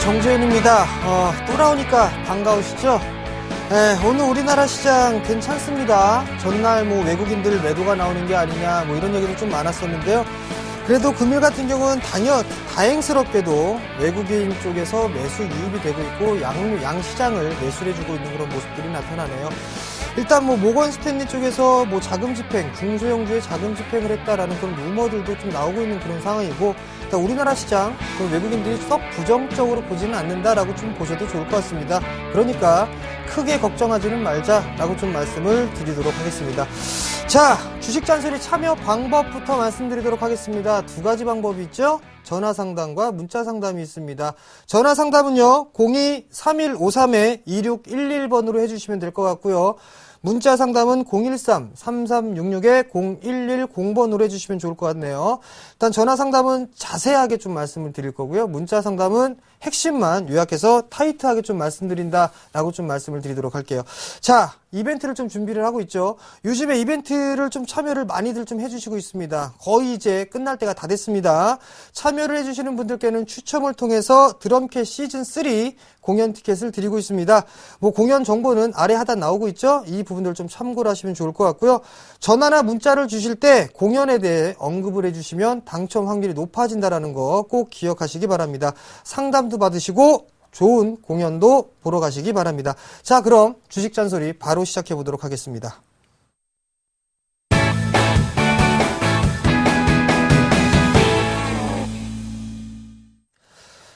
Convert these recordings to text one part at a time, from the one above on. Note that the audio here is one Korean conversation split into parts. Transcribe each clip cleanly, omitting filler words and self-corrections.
정재윤입니다. 또 나오니까 반가우시죠? 오늘 우리나라 시장 괜찮습니다. 전날 외국인들 매도가 나오는 게 아니냐 이런 얘기도 좀 많았었는데요. 그래도 금일 같은 경우는 다행스럽게도 외국인 쪽에서 매수 유입이 되고 있고 양 시장을 매수해주고 있는 그런 모습들이 나타나네요. 일단 모건 스탠리 쪽에서 자금 집행, 중소형주의 자금 집행을 했다라는 그런 루머들도 좀 나오고 있는 그런 상황이고, 일단 우리나라 시장 외국인들이 썩 부정적으로 보지는 않는다라고 좀 보셔도 좋을 것 같습니다. 그러니까 크게 걱정하지는 말자라고 좀 말씀을 드리도록 하겠습니다. 자, 주식 잔소리 참여 방법부터 말씀드리도록 하겠습니다. 두 가지 방법이 있죠. 전화 상담과 문자 상담이 있습니다. 전화 상담은요, 02-3153-2611번으로 해주시면 될 것 같고요. 문자 상담은 013-3366-0110번으로 해주시면 좋을 것 같네요. 일단 전화 상담은 자세하게 좀 말씀을 드릴 거고요. 문자 상담은 핵심만 요약해서 타이트하게 좀 말씀드린다라고 좀 말씀을 드리도록 할게요. 자, 이벤트를 좀 준비를 하고 있죠. 요즘에 이벤트를 좀 참여를 많이들 좀 해주시고 있습니다. 거의 이제 끝날 때가 다 됐습니다. 참여를 해주시는 분들께는 추첨을 통해서 드럼캣 시즌3 공연 티켓을 드리고 있습니다. 공연 정보는 아래 하단 나오고 있죠. 이 부분들 좀 참고를 하시면 좋을 것 같고요. 전화나 문자를 주실 때 공연에 대해 언급을 해주시면 당첨 확률이 높아진다는 거 꼭 기억하시기 바랍니다. 상담도 받으시고 좋은 공연도 보러 가시기 바랍니다. 자, 그럼 주식 잔소리 바로 시작해 보도록 하겠습니다.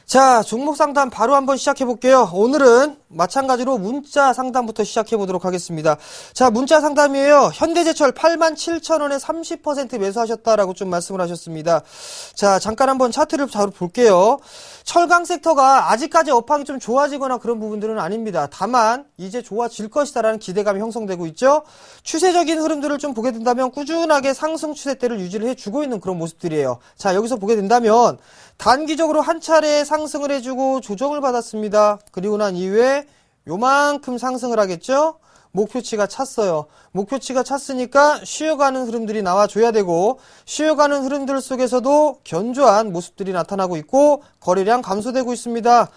자, 종목 상담 바로 한번 시작해 볼게요. 오늘은 마찬가지로 문자 상담부터 시작해 보도록 하겠습니다. 자, 문자 상담이에요. 현대제철 87,000원에 30% 매수하셨다라고 좀 말씀을 하셨습니다. 자, 잠깐 한번 차트를 바로 볼게요. 철강 섹터가 아직까지 업황이 좀 좋아지거나 그런 부분들은 아닙니다. 다만 이제 좋아질 것이다라는 기대감이 형성되고 있죠. 추세적인 흐름들을 좀 보게 된다면 꾸준하게 상승 추세대를 유지를 해주고 있는 그런 모습들이에요. 자, 여기서 보게 된다면 단기적으로 한 차례 상승을 해주고 조정을 받았습니다. 그리고 난 이후에 요만큼 상승을 하겠죠. 목표치가 찼어요. 목표치가 찼으니까 쉬어가는 흐름들이 나와줘야 되고, 쉬어가는 흐름들 속에서도 견조한 모습들이 나타나고 있고 거래량 감소되고 있습니다.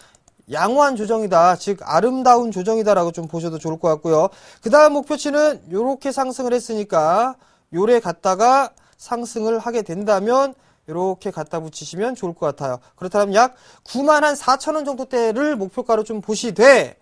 양호한 조정이다, 즉 아름다운 조정이다라고 좀 보셔도 좋을 것 같고요. 그 다음 목표치는 요렇게 상승을 했으니까 요래 갔다가 상승을 하게 된다면 이렇게 갖다 붙이시면 좋을 것 같아요. 그렇다면 약 94,000원 정도대를 목표가로 좀 보시되,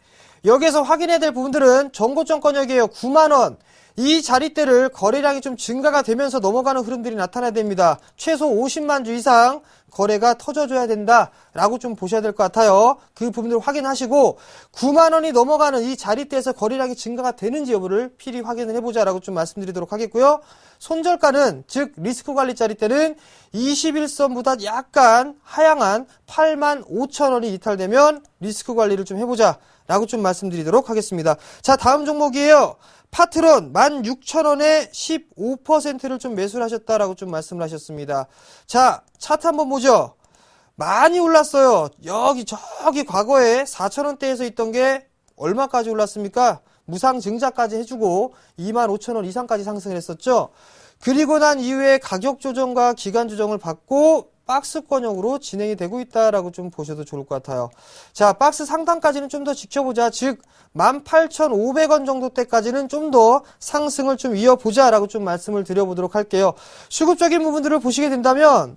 여기에서 확인해야 될 부분들은 정고점권역이에요. 9만원. 이 자리대를 거래량이 좀 증가가 되면서 넘어가는 흐름들이 나타나야 됩니다. 최소 50만 주 이상 거래가 터져줘야 된다라고 좀 보셔야 될 것 같아요. 그 부분들을 확인하시고 9만원이 넘어가는 이 자리대에서 거래량이 증가가 되는지 여부를 필히 확인을 해보자라고 좀 말씀드리도록 하겠고요. 손절가는, 즉 리스크 관리 자리대는 21선보다 약간 하향한 85,000원이 이탈되면 리스크 관리를 좀 해보자 라고 좀 말씀드리도록 하겠습니다. 자, 다음 종목이에요. 파트론 16,000원에 15%를 좀 매수를 하셨다라고 좀 말씀을 하셨습니다. 자, 차트 한번 보죠. 많이 올랐어요. 저기 과거에 4,000원대에서 있던 게 얼마까지 올랐습니까? 무상 증자까지 해주고 25,000원 이상까지 상승을 했었죠. 그리고 난 이후에 가격 조정과 기간 조정을 받고 박스권역으로 진행이 되고 있다라고 좀 보셔도 좋을 것 같아요. 자, 박스 상단까지는 좀 더 지켜보자. 즉 18,500원 정도 때까지는 좀 더 상승을 좀 이어보자라고 좀 말씀을 드려보도록 할게요. 수급적인 부분들을 보시게 된다면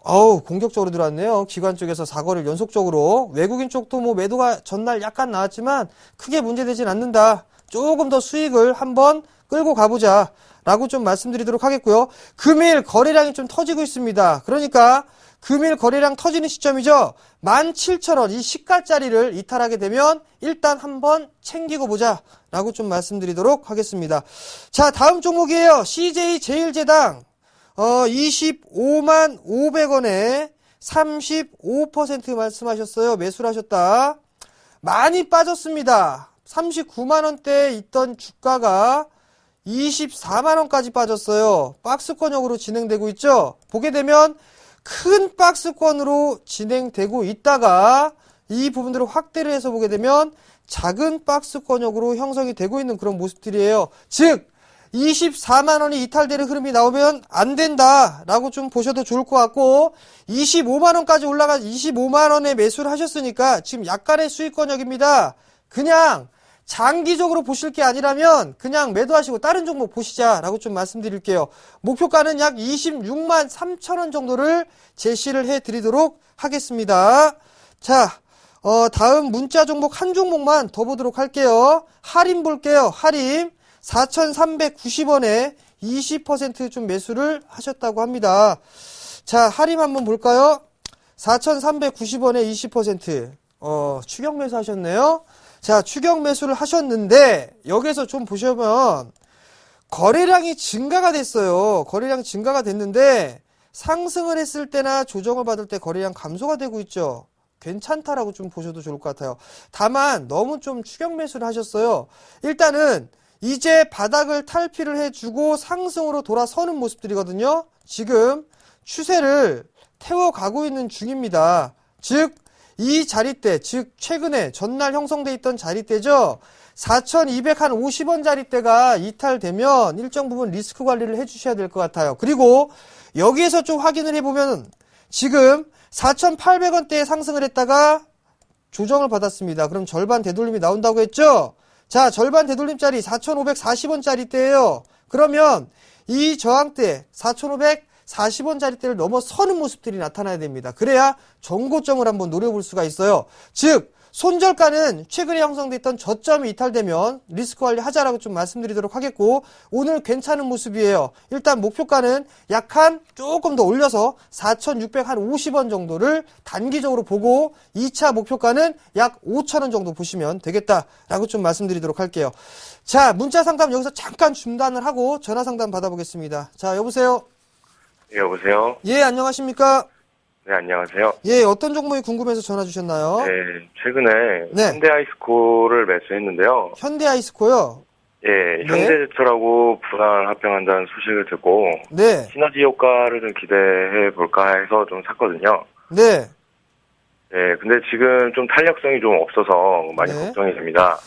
공격적으로 들어왔네요. 기관 쪽에서 4거래를 연속적으로. 외국인 쪽도 매도가 전날 약간 나왔지만 크게 문제되진 않는다. 조금 더 수익을 한번 끌고 가보자 라고 좀 말씀드리도록 하겠고요. 금일 거래량이 좀 터지고 있습니다. 그러니까 금일 거래량 터지는 시점이죠. 17,000원 이 시가짜리를 이탈하게 되면 일단 한번 챙기고 보자 라고 좀 말씀드리도록 하겠습니다. 자, 다음 종목이에요. CJ 제일제당 25만 500원에 35% 말씀하셨어요. 매수를 하셨다. 많이 빠졌습니다. 39만원대에 있던 주가가 24만원까지 빠졌어요. 박스권역으로 진행되고 있죠. 보게 되면 큰 박스권으로 진행되고 있다가 이 부분들을 확대를 해서 보게 되면 작은 박스권역으로 형성이 되고 있는 그런 모습들이에요. 즉 24만 원이 이탈되는 흐름이 나오면 안 된다라고 좀 보셔도 좋을 것 같고 25만 원까지 올라가 25만 원에 매수를 하셨으니까 지금 약간의 수익권역입니다. 그냥 장기적으로 보실 게 아니라면 그냥 매도하시고 다른 종목 보시자라고 좀 말씀드릴게요. 목표가는 약 26만 3천 원 정도를 제시를 해드리도록 하겠습니다. 자, 다음 문자 종목 한 종목만 더 보도록 할게요. 할인 볼게요. 할인 4,390원에 20% 좀 매수를 하셨다고 합니다. 자, 할인 한번 볼까요? 4,390원에 20%. 추격 매수 하셨네요. 자, 추격 매수를 하셨는데, 여기서 좀 보시면, 거래량이 증가가 됐어요. 거래량 증가가 됐는데, 상승을 했을 때나 조정을 받을 때 거래량 감소가 되고 있죠. 괜찮다라고 좀 보셔도 좋을 것 같아요. 다만, 너무 좀 추격 매수를 하셨어요. 일단은, 이제 바닥을 탈피를 해주고 상승으로 돌아서는 모습들이거든요. 지금 추세를 태워가고 있는 중입니다. 즉, 이 자리대, 즉 최근에 전날 형성돼 있던 자리대죠. 4,250원 자리대가 이탈되면 일정 부분 리스크 관리를 해주셔야 될 것 같아요. 그리고 여기에서 좀 확인을 해보면 지금 4,800원대에 상승을 했다가 조정을 받았습니다. 그럼 절반 되돌림이 나온다고 했죠? 자, 절반 되돌림짜리 4,540원짜리대예요. 그러면 이 저항대 4,540원짜리대를 넘어서는 모습들이 나타나야 됩니다. 그래야 정고점을 한번 노려볼 수가 있어요. 즉, 손절가는 최근에 형성됐던 저점이 이탈되면 리스크 관리하자라고 좀 말씀드리도록 하겠고, 오늘 괜찮은 모습이에요. 일단 목표가는 약한 조금 더 올려서 4,650원 정도를 단기적으로 보고 2차 목표가는 약 5,000원 정도 보시면 되겠다라고 좀 말씀드리도록 할게요. 자, 문자 상담 여기서 잠깐 중단을 하고 전화 상담 받아보겠습니다. 자, 여보세요? 예, 여보세요? 예, 안녕하십니까? 네, 안녕하세요. 예, 어떤 종목이 궁금해서 전화 주셨나요? 네, 최근에 네. 현대아이스코를 매수했는데요. 현대아이스코요? 예, 네. 현대제철하고 분할 합병한다는 소식을 듣고 네. 시너지 효과를 좀 기대해 볼까 해서 좀 샀거든요. 네. 예, 근데 지금 좀 탄력성이 좀 없어서 많이 네. 걱정이 됩니다.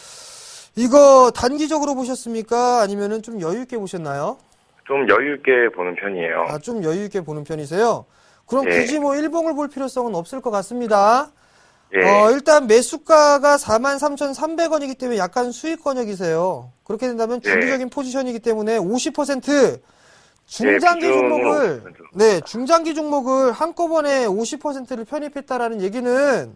이거 단기적으로 보셨습니까? 아니면은 좀 여유 있게 보셨나요? 좀 여유 있게 보는 편이에요. 아, 좀 여유 있게 보는 편이세요? 그럼 예. 굳이 뭐 일봉을 볼 필요성은 없을 것 같습니다. 예, 일단 매수가가 43,300원이기 때문에 약간 수익권역이세요. 그렇게 된다면 예. 주기적인 포지션이기 때문에 50% 중장기 예, 기준으로 종목을 50%. 네, 중장기 종목을 한꺼번에 50%를 편입했다라는 얘기는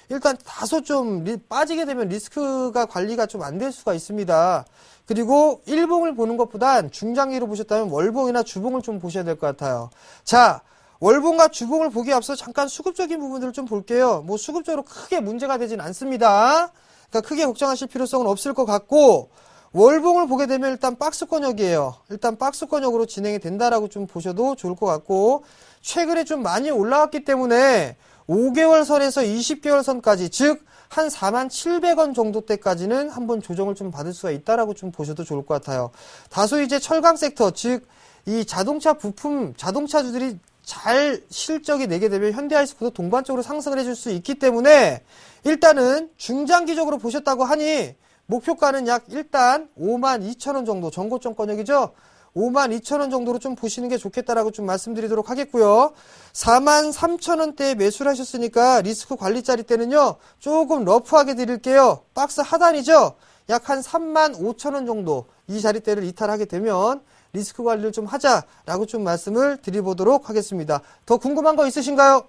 일단 다소 좀 빠지게 되면 리스크가 관리가 좀 안 될 수가 있습니다. 그리고 일봉을 보는 것보단 중장기로 보셨다면 월봉이나 주봉을 좀 보셔야 될 것 같아요. 자, 월봉과 주봉을 보기에 앞서 잠깐 수급적인 부분들을 좀 볼게요. 뭐 수급적으로 크게 문제가 되진 않습니다. 그러니까 크게 걱정하실 필요성은 없을 것 같고, 월봉을 보게 되면 일단 박스권역이에요. 일단 박스권역으로 진행이 된다라고 좀 보셔도 좋을 것 같고, 최근에 좀 많이 올라왔기 때문에 5개월 선에서 20개월 선까지, 즉 한 47,000원 정도 때까지는 한번 조정을 좀 받을 수가 있다라고 좀 보셔도 좋을 것 같아요. 다소 이제 철강 섹터, 즉 이 자동차 부품, 자동차주들이 잘 실적이 내게 되면 현대아이스코도 동반적으로 상승을 해줄 수 있기 때문에 일단은 중장기적으로 보셨다고 하니 목표가는 약 일단 52,000원 정도, 정고점권역이죠. 52,000원 정도로 좀 보시는 게 좋겠다라고 좀 말씀드리도록 하겠고요. 43,000원대에 매수를 하셨으니까 리스크 관리짜리 때는요, 조금 러프하게 드릴게요. 박스 하단이죠? 약 한 35,000원 정도 이 자리대를 이탈하게 되면 리스크 관리를 좀 하자라고 좀 말씀을 드려보도록 하겠습니다. 더 궁금한 거 있으신가요?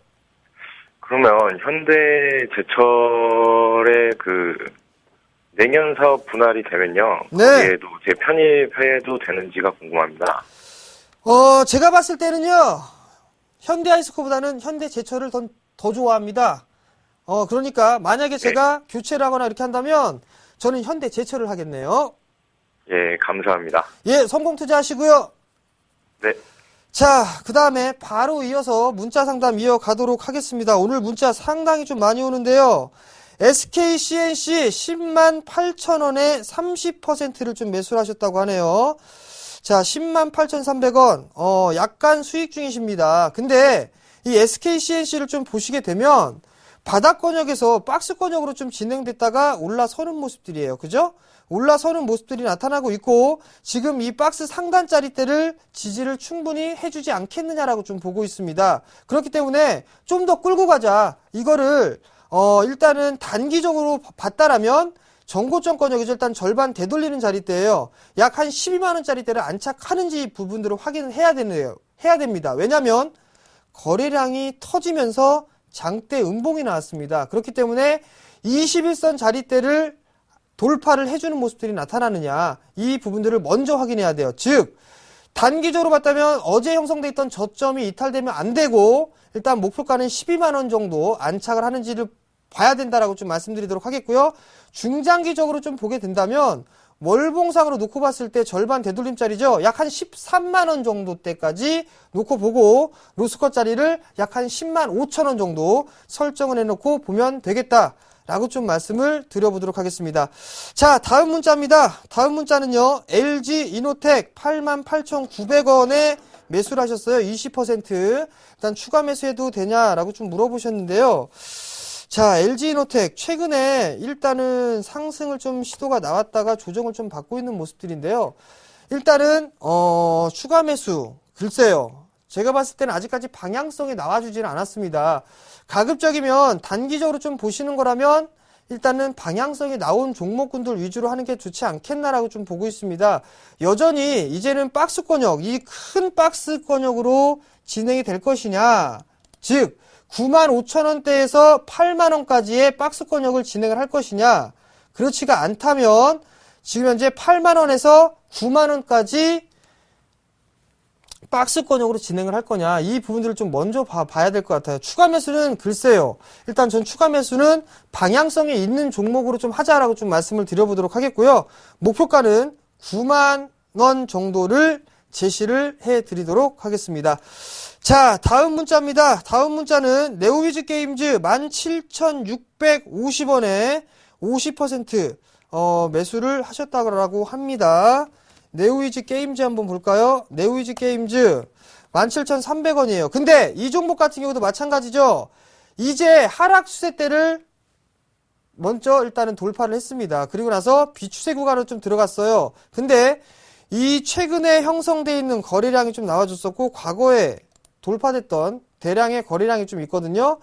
그러면 현대제철의 내년 사업 분할이 되면요. 네. 거기에도 제 편입해도 되는지가 궁금합니다. 제가 봤을 때는요, 현대아이스코보다는 현대제철을 더 좋아합니다. 그러니까 만약에 제가 교체를 하거나 이렇게 한다면 저는 현대제철을 하겠네요. 예, 감사합니다. 예, 성공 투자하시고요. 네. 자, 그 다음에 바로 이어서 문자 상담 이어가도록 하겠습니다. 오늘 문자 상당히 좀 많이 오는데요. SK CNC 108,000원에 30%를 좀 매수를 하셨다고 하네요. 자, 108,300원. 약간 수익 중이십니다. 근데 이 SK CNC를 좀 보시게 되면 바닥 권역에서 박스 권역으로 좀 진행됐다가 올라서는 모습들이에요. 그죠? 올라서는 모습들이 나타나고 있고 지금 이 박스 상단짜리대를 지지를 충분히 해주지 않겠느냐라고 좀 보고 있습니다. 그렇기 때문에 좀 더 끌고 가자. 이거를 일단은 단기적으로 봤다라면 정고점 권역이죠. 일단 절반 되돌리는 자리대예요. 약 한 12만 원짜리대를 안착하는지 부분들을 확인을 해야 됩니다. 왜냐하면 거래량이 터지면서 장대 음봉이 나왔습니다. 그렇기 때문에 21선 자리대를 돌파를 해주는 모습들이 나타나느냐, 이 부분들을 먼저 확인해야 돼요. 즉 단기적으로 봤다면 어제 형성돼 있던 저점이 이탈되면 안 되고 일단 목표가는 12만 원 정도 안착을 하는지를 봐야 된다라고 좀 말씀드리도록 하겠고요. 중장기적으로 좀 보게 된다면 월봉상으로 놓고 봤을 때 절반 되돌림짜리죠. 약 한 13만 원 정도 때까지 놓고 보고 로스컷짜리를 약 한 10만 5천 원 정도 설정을 해놓고 보면 되겠다. 라고 좀 말씀을 드려보도록 하겠습니다. 자, 다음 문자입니다. 다음 문자는요, LG 이노텍 88,900원에 매수를 하셨어요. 20%. 일단 추가 매수해도 되냐라고 좀 물어보셨는데요. 자, LG 이노텍 최근에 일단은 상승을 좀 시도가 나왔다가 조정을 좀 받고 있는 모습들인데요. 일단은 추가 매수 글쎄요. 제가 봤을 때는 아직까지 방향성이 나와주지는 않았습니다. 가급적이면 단기적으로 좀 보시는 거라면 일단은 방향성이 나온 종목군들 위주로 하는 게 좋지 않겠나라고 좀 보고 있습니다. 여전히 이제는 박스 권역, 이 큰 박스 권역으로 진행이 될 것이냐, 즉 95,000원대에서 8만원까지의 박스 권역을 진행을 할 것이냐, 그렇지가 않다면 지금 현재 8만원에서 9만원까지 박스 권역으로 진행을 할 거냐, 이 부분들을 좀 먼저 봐야 될 것 같아요. 추가 매수는 글쎄요. 일단 전 추가 매수는 방향성이 있는 종목으로 좀 하자라고 좀 말씀을 드려보도록 하겠고요. 목표가는 9만 원 정도를 제시를 해드리도록 하겠습니다. 자, 다음 문자입니다. 다음 문자는 네오위즈 게임즈 17,650원에 50% 매수를 하셨다고 합니다. 네오위즈 게임즈 한번 볼까요? 네오위즈 게임즈 17,300원이에요. 근데 이 종목 같은 경우도 마찬가지죠. 이제 하락 추세대를 먼저 일단은 돌파를 했습니다. 그리고 나서 비추세 구간으로 좀 들어갔어요. 근데 이 최근에 형성되어 있는 거래량이 좀 나와줬었고 과거에 돌파됐던 대량의 거래량이 좀 있거든요.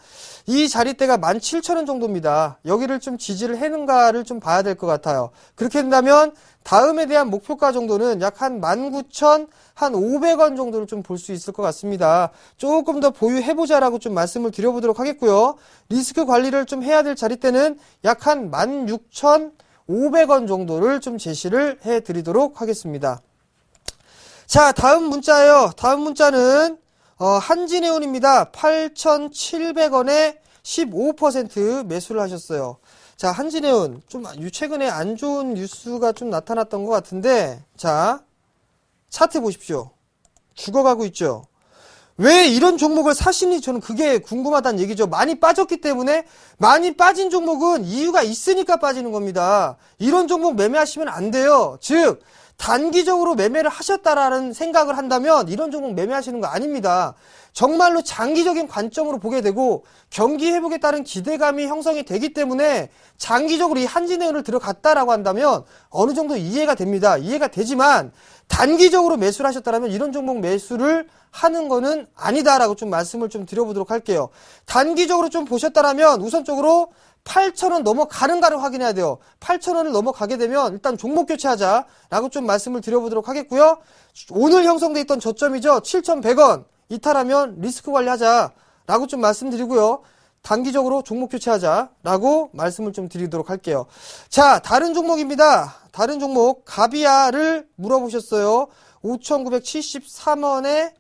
이 자리대가 17,000원 정도입니다. 여기를 좀 지지를 해는가를 좀 봐야 될 것 같아요. 그렇게 된다면 다음에 대한 목표가 정도는 약 한 19,500원 정도를 좀 볼 수 있을 것 같습니다. 조금 더 보유해보자라고 좀 말씀을 드려보도록 하겠고요. 리스크 관리를 좀 해야 될 자리대는 약 한 16,500원 정도를 좀 제시를 해드리도록 하겠습니다. 자, 다음 문자예요. 다음 문자는 한진해운입니다. 8,700원에 15% 매수를 하셨어요. 자, 한진해운 좀 최근에 안 좋은 뉴스가 좀 나타났던 것 같은데, 자, 차트 보십시오. 죽어가고 있죠. 왜 이런 종목을 사시는지 저는 그게 궁금하다는 얘기죠. 많이 빠졌기 때문에, 많이 빠진 종목은 이유가 있으니까 빠지는 겁니다. 이런 종목 매매하시면 안 돼요. 즉 단기적으로 매매를 하셨다라는 생각을 한다면 이런 종목 매매하시는 거 아닙니다. 정말로 장기적인 관점으로 보게 되고 경기 회복에 따른 기대감이 형성이 되기 때문에 장기적으로 이 한진해운을 들어갔다라고 한다면 어느 정도 이해가 됩니다. 이해가 되지만 단기적으로 매수를 하셨다면 이런 종목 매수를 하는 거는 아니다라고 좀 말씀을 좀 드려보도록 할게요. 단기적으로 좀 보셨다라면 우선적으로 8,000원 넘어가는가를 확인해야 돼요. 8,000원을 넘어가게 되면 일단 종목 교체하자라고 좀 말씀을 드려보도록 하겠고요. 오늘 형성돼 있던 저점이죠. 7,100원 이탈하면 리스크 관리하자라고 좀 말씀드리고요. 단기적으로 종목 교체하자라고 말씀을 좀 드리도록 할게요. 자, 다른 종목입니다. 다른 종목 가비아를 물어보셨어요. 5,973원에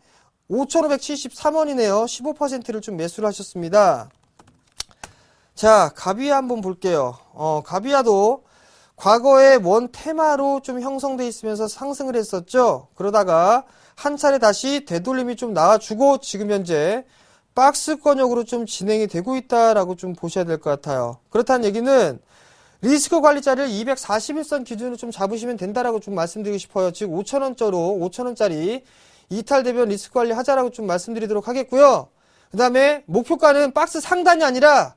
5,573원이네요. 15%를 좀 매수를 하셨습니다. 자, 가비아 한번 볼게요. 가비아도 과거에 원 테마로 좀 형성돼 있으면서 상승을 했었죠. 그러다가 한 차례 다시 되돌림이 좀 나와주고 지금 현재 박스 권역으로 좀 진행이 되고 있다라고 좀 보셔야 될 것 같아요. 그렇다는 얘기는 리스크 관리자를 241선 기준으로 좀 잡으시면 된다라고 좀 말씀드리고 싶어요. 즉 5,000원짜리 이탈되면 리스크 관리 하자라고 좀 말씀드리도록 하겠고요. 그 다음에 목표가는 박스 상단이 아니라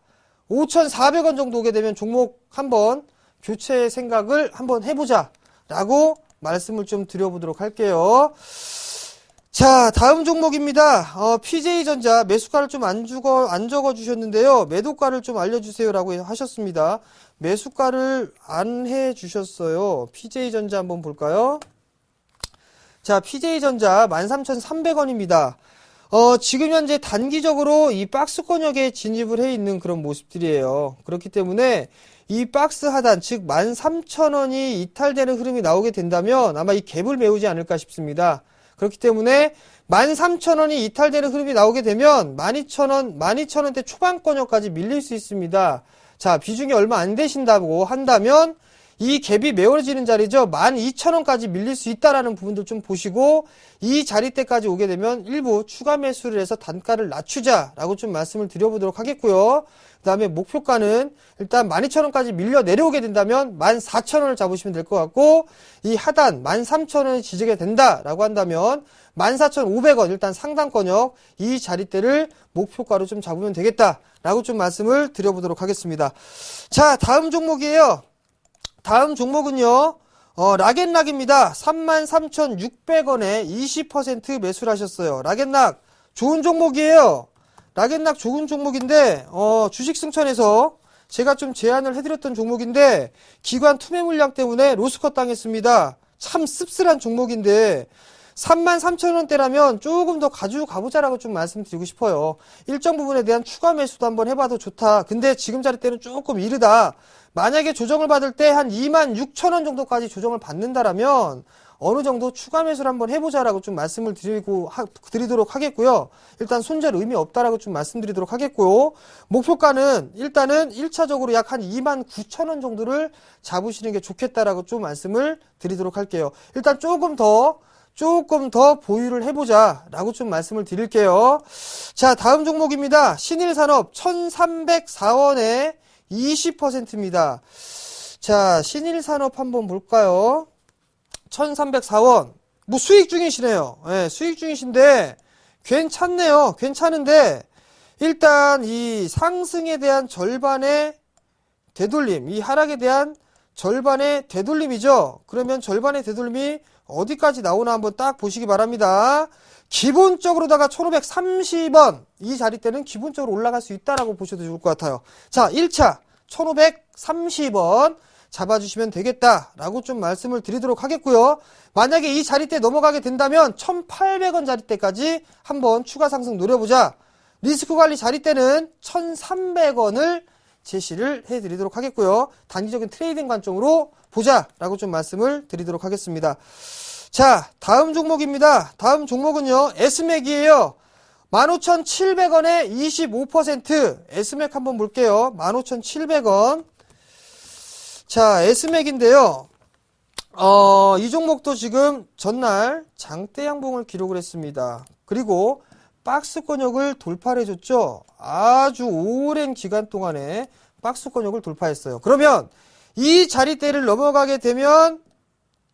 5,400원 정도 오게 되면 종목 한번 교체 생각을 한번 해보자 라고 말씀을 좀 드려보도록 할게요. 자, 다음 종목입니다. PJ전자 매수가를 좀 안 적어 주셨는데요. 매도가를 좀 알려주세요 라고 하셨습니다. 매수가를 안 해주셨어요. PJ전자 한번 볼까요? 자, PJ전자 13,300원입니다. 지금 현재 단기적으로 이 박스권역에 진입을 해 있는 그런 모습들이에요. 그렇기 때문에 이 박스 하단, 즉 13,000원이 이탈되는 흐름이 나오게 된다면 아마 이 갭을 메우지 않을까 싶습니다. 그렇기 때문에 13,000원이 이탈되는 흐름이 나오게 되면 12,000원, 12,000원대 초반권역까지 밀릴 수 있습니다. 자, 비중이 얼마 안 되신다고 한다면 이 갭이 메워지는 자리죠. 12,000원까지 밀릴 수 있다라는 부분들 좀 보시고 이 자리대까지 오게 되면 일부 추가 매수를 해서 단가를 낮추자라고 좀 말씀을 드려보도록 하겠고요. 그 다음에 목표가는 일단 12,000원까지 밀려 내려오게 된다면 14,000원을 잡으시면 될 것 같고 이 하단 13,000원이 지지게 된다라고 한다면 14,500원 일단 상단권역 이 자리대를 목표가로 좀 잡으면 되겠다라고 좀 말씀을 드려보도록 하겠습니다. 자, 다음 종목이에요. 다음 종목은요, 락앤락입니다. 33,600원에 20% 매수를 하셨어요. 락앤락 좋은 종목이에요. 락앤락 좋은 종목인데, 주식 승천에서 제가 좀 제안을 해드렸던 종목인데, 기관 투매 물량 때문에 로스컷 당했습니다. 참 씁쓸한 종목인데, 33,000원대라면 조금 더 가지고 가보자라고 좀 말씀드리고 싶어요. 일정 부분에 대한 추가 매수도 한번 해봐도 좋다. 근데 지금 자리대는 조금 이르다. 만약에 조정을 받을 때 한 26,000원 정도까지 조정을 받는다라면 어느 정도 추가 매수를 한번 해보자라고 좀 말씀을 드리도록 하겠고요. 일단 손절 의미 없다라고 좀 말씀드리도록 하겠고요. 목표가는 일단은 1차적으로 약 한 29,000원 정도를 잡으시는 게 좋겠다라고 좀 말씀을 드리도록 할게요. 일단 조금 더 보유를 해보자라고 좀 말씀을 드릴게요. 자, 다음 종목입니다. 신일산업 1,304원에 20%입니다. 자, 신일산업 한번 볼까요? 1,304원. 뭐 수익 중이시네요. 네, 수익 중이신데 괜찮네요. 괜찮은데 일단 이 상승에 대한 절반의 되돌림, 이 하락에 대한 절반의 되돌림이죠. 그러면 절반의 되돌림이 어디까지 나오나 한번 딱 보시기 바랍니다. 기본적으로다가 1,530원 이 자리대는 기본적으로 올라갈 수 있다라고 보셔도 좋을 것 같아요. 자, 1차 1,530원 잡아주시면 되겠다라고 좀 말씀을 드리도록 하겠고요. 만약에 이 자리대 넘어가게 된다면 1,800원 자리대까지 한번 추가 상승 노려보자. 리스크 관리 자리대는 1,300원을 제시를 해드리도록 하겠고요. 단기적인 트레이딩 관점으로 보자라고 좀 말씀을 드리도록 하겠습니다. 자, 다음 종목입니다. 다음 종목은요, S맥이에요. 15,700원에 25%. S맥 한번 볼게요. 15,700원. 자, S맥인데요. 이 종목도 지금 전날 장대 양봉을 기록을 했습니다. 그리고 박스권역을 돌파를 해줬죠. 아주 오랜 기간 동안에 박스권역을 돌파했어요. 그러면 이 자리대를 넘어가게 되면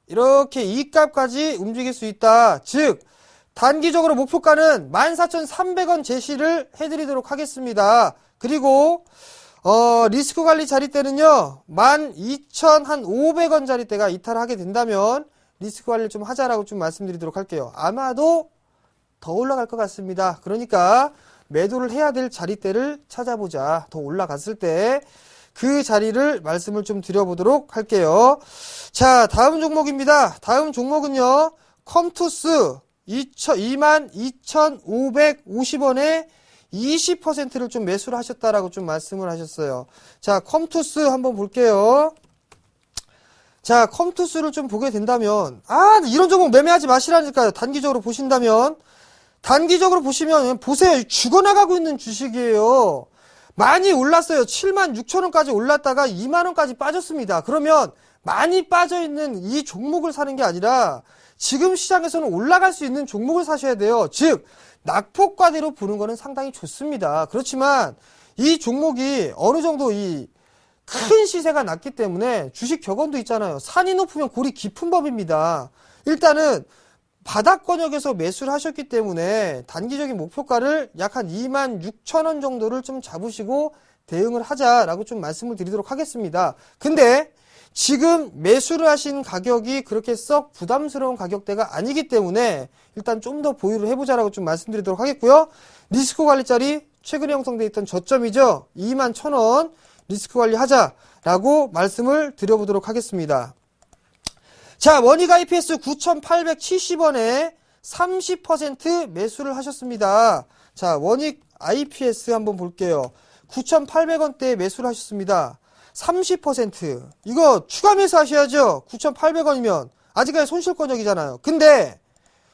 이렇게 이 값까지 움직일 수 있다. 즉 단기적으로 목표가는 14,300원 제시를 해드리도록 하겠습니다. 그리고 리스크 관리 자리대는요 12,500원 자리대가 이탈하게 된다면 리스크 관리를 좀 하자라고 좀 말씀드리도록 할게요. 아마도 더 올라갈 것 같습니다. 그러니까 매도를 해야 될 자리대를 찾아보자. 더 올라갔을 때 그 자리를 말씀을 좀 드려보도록 할게요. 자, 다음 종목입니다. 다음 종목은요, 컴투스 22,550원에 20%를 좀 매수를 하셨다라고 좀 말씀을 하셨어요. 자, 컴투스 한번 볼게요. 자, 컴투스를 좀 보게 된다면, 이런 종목 매매하지 마시라니까요. 단기적으로 보신다면. 단기적으로 보시면, 보세요. 죽어나가고 있는 주식이에요. 많이 올랐어요. 76,000원까지 올랐다가 2만원까지 빠졌습니다. 그러면 많이 빠져있는 이 종목을 사는 게 아니라 지금 시장에서는 올라갈 수 있는 종목을 사셔야 돼요. 즉, 낙폭과대로 보는 거는 상당히 좋습니다. 그렇지만 이 종목이 어느 정도 이 큰 시세가 났기 때문에 주식 격언도 있잖아요. 산이 높으면 골이 깊은 법입니다. 일단은 바닥권역에서 매수를 하셨기 때문에 단기적인 목표가를 약 한 26,000원 정도를 좀 잡으시고 대응을 하자라고 좀 말씀을 드리도록 하겠습니다. 근데 지금 매수를 하신 가격이 그렇게 썩 부담스러운 가격대가 아니기 때문에 일단 좀 더 보유를 해보자라고 좀 말씀드리도록 하겠고요. 리스크 관리 자리 최근에 형성되어 있던 저점이죠. 21,000원 리스크 관리 하자라고 말씀을 드려보도록 하겠습니다. 자, 원익 IPS 9,870원에 30% 매수를 하셨습니다. 자, 원익 IPS 한번 볼게요. 9,800원대에 매수를 하셨습니다. 30%. 이거 추가 매수하셔야죠. 9,800원이면 아직까지 손실권역이잖아요. 근데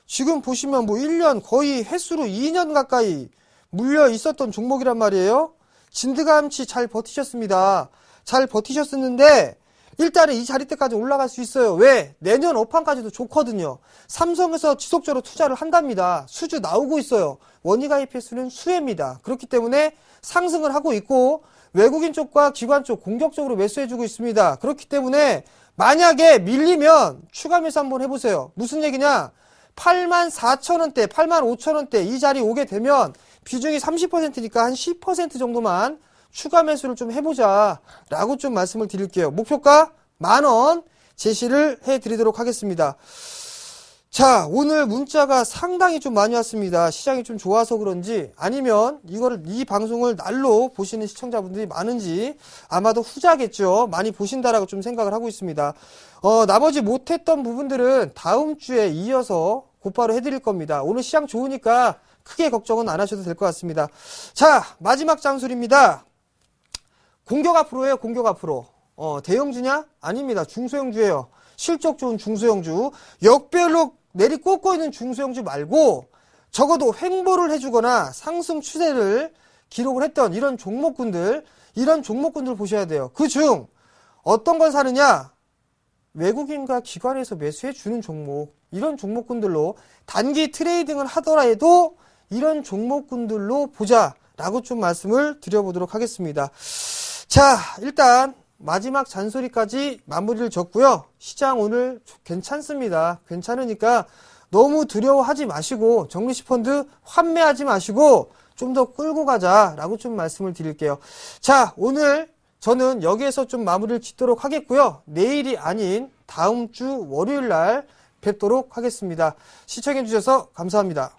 지금 보시면 뭐 1년 거의 횟수로 2년 가까이 물려 있었던 종목이란 말이에요. 진드감치 잘 버티셨습니다. 잘 버티셨었는데 일단은 이 자리대까지 올라갈 수 있어요. 왜? 내년 업황까지도 좋거든요. 삼성에서 지속적으로 투자를 한답니다. 수주 나오고 있어요. 원익 IPS는 수혜입니다. 그렇기 때문에 상승을 하고 있고 외국인 쪽과 기관 쪽 공격적으로 매수해주고 있습니다. 그렇기 때문에 만약에 밀리면 추가 매수 한번 해보세요. 무슨 얘기냐? 84,000원대, 85,000원대 이 자리 오게 되면 비중이 30%니까 한 10% 정도만 추가 매수를 좀 해보자 라고 좀 말씀을 드릴게요. 목표가 10,000원 제시를 해드리도록 하겠습니다. 자, 오늘 문자가 상당히 좀 많이 왔습니다. 시장이 좀 좋아서 그런지 아니면 이 방송을 날로 보시는 시청자분들이 많은지 아마도 후자겠죠. 많이 보신다라고 좀 생각을 하고 있습니다. 나머지 못했던 부분들은 다음 주에 이어서 곧바로 해드릴 겁니다. 오늘 시장 좋으니까 크게 걱정은 안 하셔도 될 것 같습니다. 자, 마지막 장술입니다. 공격 앞으로예요. 공격 앞으로. 대형주냐? 아닙니다. 중소형주예요. 실적 좋은 중소형주. 역별로 내리꽂고 있는 중소형주 말고 적어도 횡보를 해주거나 상승 추세를 기록을 했던 이런 종목군들 보셔야 돼요. 그중 어떤 걸 사느냐? 외국인과 기관에서 매수해주는 종목, 이런 종목군들로 단기 트레이딩을 하더라도 이런 종목군들로 보자라고 좀 말씀을 드려보도록 하겠습니다. 자, 일단 마지막 잔소리까지 마무리를 졌고요. 시장 오늘 괜찮습니다. 괜찮으니까 너무 두려워하지 마시고 정리시펀드 환매하지 마시고 좀 더 끌고 가자라고 좀 말씀을 드릴게요. 자, 오늘 저는 여기에서 좀 마무리를 짓도록 하겠고요. 내일이 아닌 다음 주 월요일 날 뵙도록 하겠습니다. 시청해 주셔서 감사합니다.